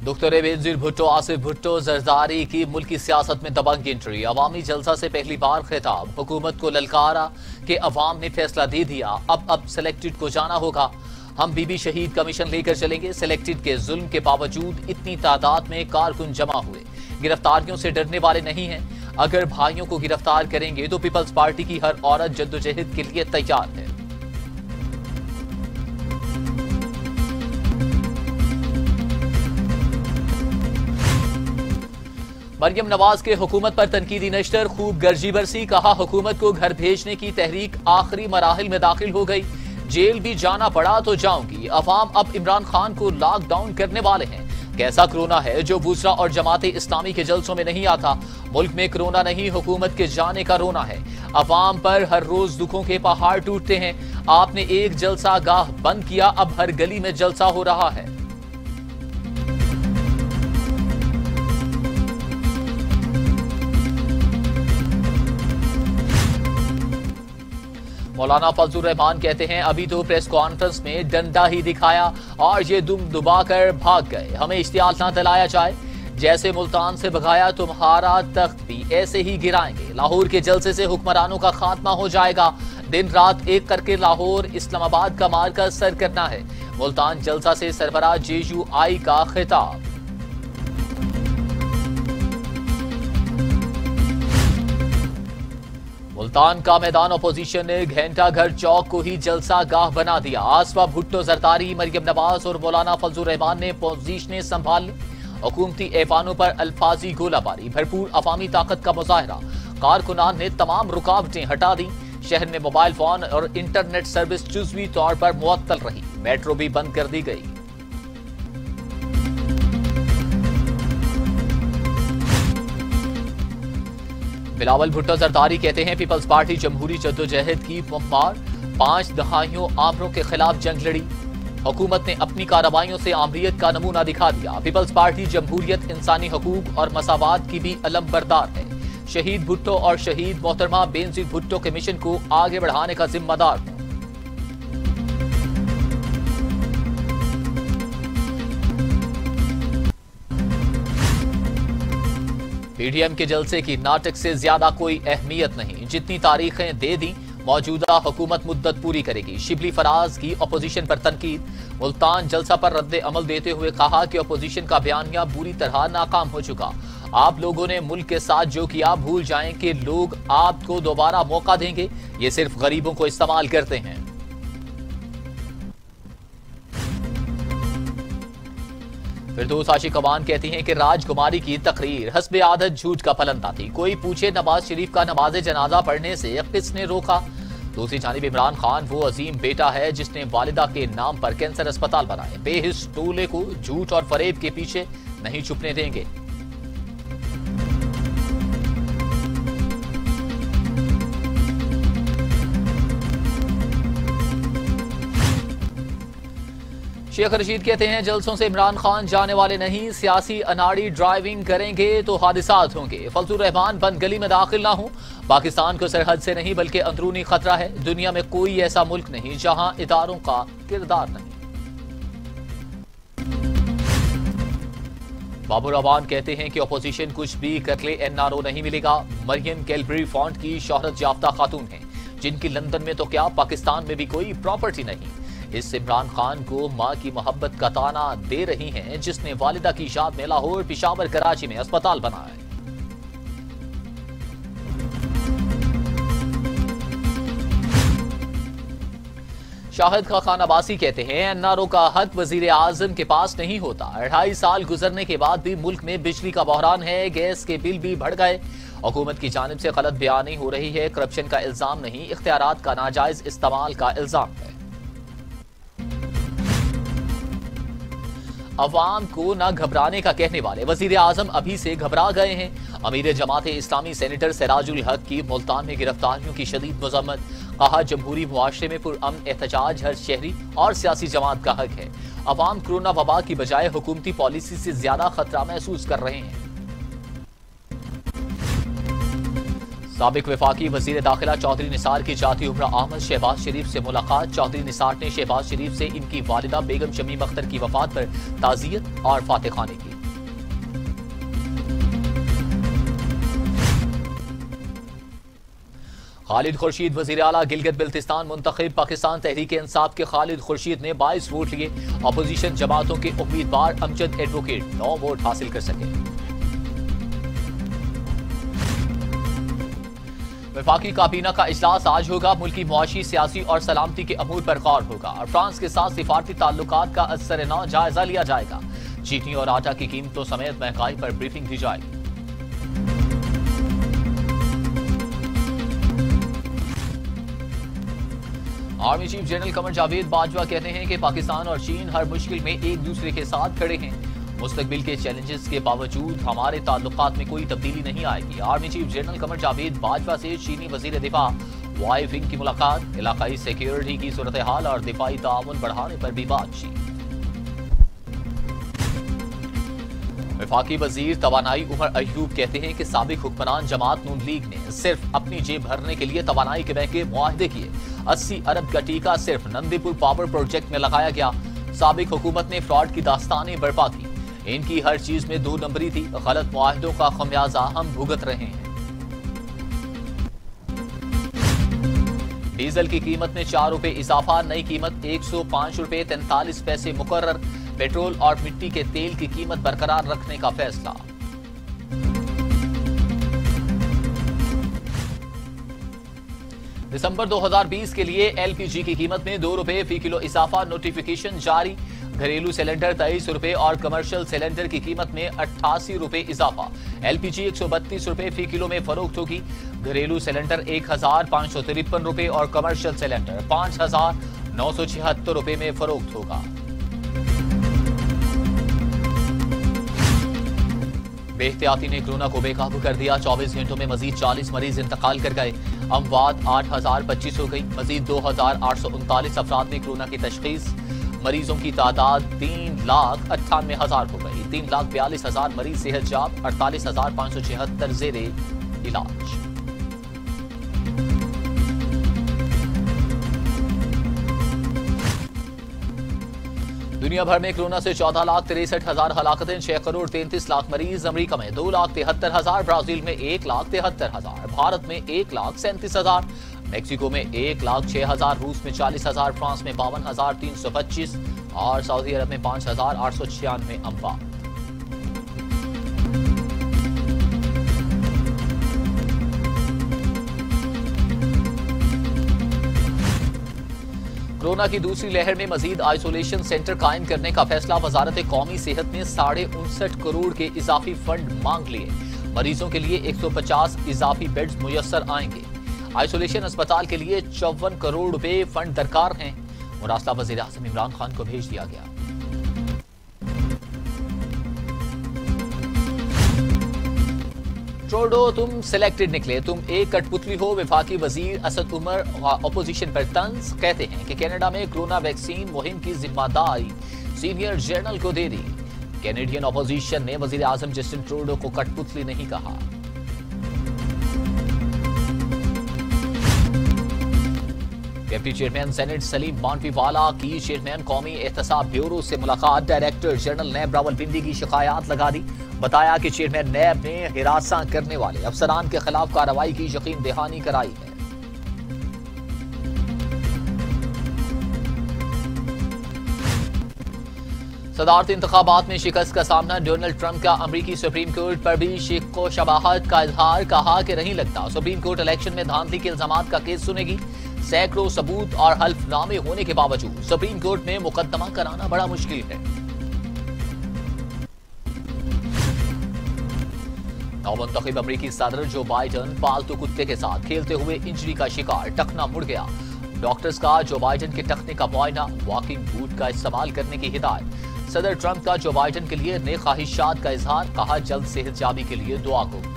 Doctor Benazir Bhutto, Asif Bhutto Zardari की मुल्की सियासत में दबंग एंट्री। अवामी जलसा से पहली बार खिताब, हुकूमत को ललकारा कि अवाम ने फैसला दे दिया, अब सिलेक्टेड को जाना होगा। हम बीबी शहीद कमीशन लेकर चलेंगे। सिलेक्टेड के जुल्म के बावजूद इतनी तादाद में कारकुन जमा हुए, गिरफ्तारियों से डरने वाले नहीं हैं। अगर भाइयों को गिरफ्तार करेंगे तो पीपल्स पार्टी की हर औरत जद्दोजहद के लिए तैयार है। मरियम नवाज के हुकूमत पर तनकीदी नश्तर, खूब गर्जी बरसी। कहा हुकूमत को घर भेजने की तहरीक आखिरी मराहिल में दाखिल हो गई। जेल भी जाना पड़ा तो जाऊंगी। अवाम अब इमरान खान को लॉकडाउन करने वाले हैं। कैसा कोरोना है जो बूसरा और जमाते इस्लामी के जलसों में नहीं आता। मुल्क में कोरोना नहीं, हुकूमत के जाने का रोना है। अवाम पर हर रोज दुखों के पहाड़ टूटते हैं। आपने एक जलसा गाह बंद किया, अब हर गली में जलसा हो रहा है। मौलाना फजलुर रहमान कहते हैं अभी तो प्रेस कॉन्फ्रेंस में डंडा ही दिखाया और ये दुम दुबाकर भाग गए। हमें इश्तियाल ना दिलाया जाए। जैसे मुल्तान से भगाया तुम्हारा तख्त भी ऐसे ही गिराएंगे। लाहौर के जलसे से हुक्मरानों का खात्मा हो जाएगा। दिन रात एक करके लाहौर इस्लामाबाद का मार्का सर करना है। मुल्तान जलसा से सरबराह JUI का खिताब। मुल्तान का मैदान अपोजिशन ने घंटा घर चौक को ही जलसा गाह बना दिया। आसफा भुट्टो जरदारी, मरियम नवाज और मौलाना फजलुर रहमान ने पोजीशनें संभाल ली। हुकूमती ऐवानों पर अल्फाजी गोलाबारी, भरपूर अवामी ताकत का मुजाहरा। कारकुनान ने तमाम रुकावटें हटा दी। शहर में मोबाइल फोन और इंटरनेट सर्विस जुज़वी तौर पर मुअत्तल रही। मेट्रो भी बंद कर दी गई। बिलावल भुट्टो जरदारी कहते हैं पीपल्स पार्टी जमहूरी जद्दोजहद की मुख्तार 5 दहाइयों आमरों के खिलाफ जंग लड़ी। हुकूमत ने अपनी कार्रवाइयों से आमरीत का नमूना दिखा दिया। पीपल्स पार्टी जमहूरियत, इंसानी हकूक और मसावात की भी अलम बरदार है। शहीद भुट्टो और शहीद मोहतरमा बेनजीर भुट्टो के मिशन को आगे बढ़ाने का जिम्मेदार है। PDM के जलसे की नाटक से ज्यादा कोई अहमियत नहीं। जितनी तारीखें दे दी, मौजूदा हुकूमत मुद्दत पूरी करेगी। शिबली फराज की अपोजिशन पर तनकीद। मुल्तान जलसा पर रद्द अमल देते हुए कहा कि अपोजिशन का बयानिया बुरी तरह नाकाम हो चुका। आप लोगों ने मुल्क के साथ जो किया भूल जाएं कि लोग आपको दोबारा मौका देंगे। ये सिर्फ गरीबों को इस्तेमाल करते हैं। फिरदौस आशिकवान कहती हैं कि राजकुमारी की तकरीर हस्बे आदत झूठ का फलंदा थी। कोई पूछे नवाज शरीफ का नमाज जनाजा पढ़ने से किसने रोका। दूसरी जानिब इमरान खान वो अजीम बेटा है जिसने वालिदा के नाम पर कैंसर अस्पताल बनाए। बेहिस टोले को झूठ और फरेब के पीछे नहीं छुपने देंगे। शेख रशीद कहते हैं जलसों से इमरान खान जाने वाले नहीं। सियासी अनाड़ी ड्राइविंग करेंगे तो हादिसात होंगे। फजलुर रहमान बंद गली में दाखिल ना हो। पाकिस्तान को सरहद से नहीं बल्कि अंदरूनी खतरा है। दुनिया में कोई ऐसा मुल्क नहीं जहां इदारों का किरदार नहीं। बाबू रवान कहते हैं कि अपोजिशन कुछ भी कर ले NRO नहीं मिलेगा। मरियम कैलबरी फॉन्ट की शोहरत याफ्ता खातून है जिनकी लंदन में तो क्या पाकिस्तान में भी कोई प्रॉपर्टी नहीं। इस इमरान खान को मां की मोहब्बत का ताना दे रही हैं जिसने वालिदा की याद में लाहौर, पेशावर, कराची में अस्पताल बनाया। शाहिद खान अब्बासी कहते हैं NRO का हक वजीर आजम के पास नहीं होता। 2.5 साल गुजरने के बाद भी मुल्क में बिजली का बहरान है। गैस के बिल भी बढ़ गए। हुकूमत की जानिब से गलत बयानी हो रही है। करप्शन का इल्जाम नहीं, इख्तियारात का नाजायज इस्तेमाल का इल्जाम है। अवाम को न घबराने का कहने वाले वजीर आजम अभी से घबरा गए हैं। अमीर जमाते इस्लामी सेनेटर सिराजुल हक की मुल्तान में गिरफ्तारियों की शदीद मजम्मत। कहा जमहूरी मुआशरे में पुरअमन एहतजाज हर शहरी और सियासी जमात का हक है। अवाम कोरोना वबा की बजाय हुकूमती पॉलिसी से ज्यादा खतरा महसूस कर रहे हैं। साबिक वफाकी वजीर दाखिला चौधरी निसार की जाती उम्र अहमद शहबाज शरीफ से मुलाकात। चौधरी निसार ने शहबाज शरीफ से इनकी वालिदा बेगम शमीम अख्तर की वफात पर ताज़ियत और फातिहानी की। खालिद खुर्शीद वजीर आला गिलगित बिल्तिस्तान मुंतखब। पाकिस्तान तहरीक इंसाफ के खालिद खुर्शीद ने 22 वोट लिए। अपोजिशन जमातों के उम्मीदवार अमजद एडवोकेट 9 वोट हासिल कर सके। वफाकी काबीना का इजलास आज होगा। मुल्की मुआशी, सियासी और सलामती के अमूर पर गौर होगा और फ्रांस के साथ सिफारती ताल्लुकात का असर-ए-नौ जायजा लिया जाएगा। चीनी और आटा की कीमतों समेत महंगाई पर ब्रीफिंग दी जाएगी। Army chief general Qamar Javed Bajwa कहते हैं कि पाकिस्तान और चीन हर मुश्किल में एक दूसरे के साथ खड़े हैं। मुस्तकबिल के चैलेंजेस के बावजूद हमारे ताल्लुकात में कोई तब्दीली नहीं आएगी। Army chief general Qamar Javed Bajwa से चीनी वजीर दिफा वाई फिंग की मुलाकात। इलाकाई सिक्योरिटी की सूरत हाल और दिफाई ताउन बढ़ाने पर भी बातचीत। वफाकी वजीर तवानाई उमर अयूब कहते हैं कि साबिक हुक्मरान जमात नून लीग ने सिर्फ अपनी जेब भरने के लिए तवानाई के महंगे मुआहदे किए। 80 अरब का टीका सिर्फ नंदीपुर पावर प्रोजेक्ट में लगाया गया। साबिक हुकूमत ने फ्रॉड की दास्तानें बर्पा की। इनकी हर चीज में 2 नंबरी थी। गलत मुआहदों का खमियाजा हम भुगत रहे हैं। डीजल की कीमत में 4 रुपए इजाफा। नई कीमत 105 रुपए 43 पैसे मुकर्रर। पेट्रोल और मिट्टी के तेल की कीमत बरकरार रखने का फैसला। दिसंबर 2020 के लिए एलपीजी की कीमत में 2 रुपए फी किलो इजाफा। नोटिफिकेशन जारी। घरेलू सिलेंडर 23 रुपए और कमर्शियल सिलेंडर की कीमत में 88 रुपए इजाफा। एलपीजी 132 रुपए फी किलो में फरोख्त होगी। घरेलू सिलेंडर 1553 रुपए और कमर्शियल सिलेंडर 5976 रुपए में फरोख्त होगा। बेहतियाती ने कोरोना को बेकाबू कर दिया। 24 घंटों में मजीद 40 मरीज इंतकाल कर गए। अमवात 8025 हो गई। मजीद 2839 अफराद में कोरोना की तशखीस। मरीजों की तादाद 3,98,000 हो गई। 3,42,000 मरीज सेहतयाब। 48,576 जेरे इलाज। दुनिया भर में कोरोना से 14,63,000 हलाकतें। 6 करोड़ 33 लाख मरीज। अमेरिका में 2,73,000। ब्राजील में 1,73,000। भारत में 1,37,000। मेक्सिको में 1,06,000। रूस में 40,000। फ्रांस में 52,325 और सऊदी अरब में 5,896 अमवात। कोरोना की दूसरी लहर में मजीद आइसोलेशन सेंटर कायम करने का फैसला। वजारत कौमी सेहत ने 59.5 करोड़ के इजाफी फंड मांग लिए। मरीजों के लिए 150 इजाफी बेड्स मुयस्सर आएंगे। आइसोलेशन अस्पताल के लिए 54 करोड़ रुपए फंड दरकार हैं। मुरासला वजीर आज़म इमरान खान को भेज दिया गया। ट्रूडो तुम सिलेक्टेड निकले, तुम एक कठपुतली हो। वफाकी वजीर असद उमर अपोजिशन पर तंज। कहते हैं कि कनाडा में कोरोना वैक्सीन मुहिम की जिम्मेदारी सीनियर जनरल को दे दी। कैनेडियन अपोजिशन ने वजीर आजम जस्टिन ट्रूडो को कठपुतली नहीं कहा। डिप्टी चेयरमैन सेनेट सलीम बानफीवाला की चेयरमैन कौमी एहतसाब ब्यूरो से मुलाकात। डायरेक्टर जनरल नैब रावलपिंडी की शिकायत लगा दी। बताया कि चेयरमैन नैब ने हिरासा करने वाले अफसरान के खिलाफ कार्रवाई की यकीन दहानी कराई है। सदारती इंतखाबात में शिकस्त का सामना। डोनाल्ड ट्रंप का अमरीकी सुप्रीम कोर्ट पर भी शिक्को शबाहत का इजहार। कहा कि नहीं लगता सुप्रीम कोर्ट इलेक्शन में धांधली के इल्जामात का केस सुनेगी। सैकड़ों सबूत और हल्फनामे होने के बावजूद सुप्रीम कोर्ट में मुकदमा कराना बड़ा मुश्किल है। नवमुंतखब अमरीकी सदर जो बाइडन पालतू कुत्ते के साथ खेलते हुए इंजरी का शिकार। टखना मुड़ गया। डॉक्टर्स का जो बाइडन के टखने का मुआयना। वॉकिंग बूट का इस्तेमाल करने की हिदायत। सदर ट्रंप का जो बाइडन के लिए नेक ख्वाहिशात का इजहार। कहा जल्द सेहतयाबी के लिए दुआ करो।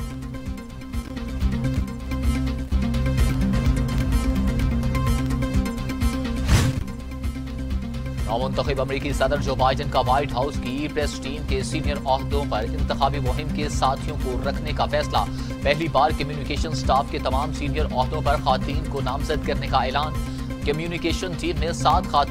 नवमुंतखब अमरीकी सदर जो बाइडन का व्हाइट हाउस की प्रेस टीम के सीनियर ओहदों पर इंतखाबी मुहिम के साथियों को रखने का फैसला। पहली बार कम्युनिकेशन स्टाफ के तमाम सीनियर ओहदों पर खातून को नामजद करने का ऐलान। कम्युनिकेशन टीम में 7 खातून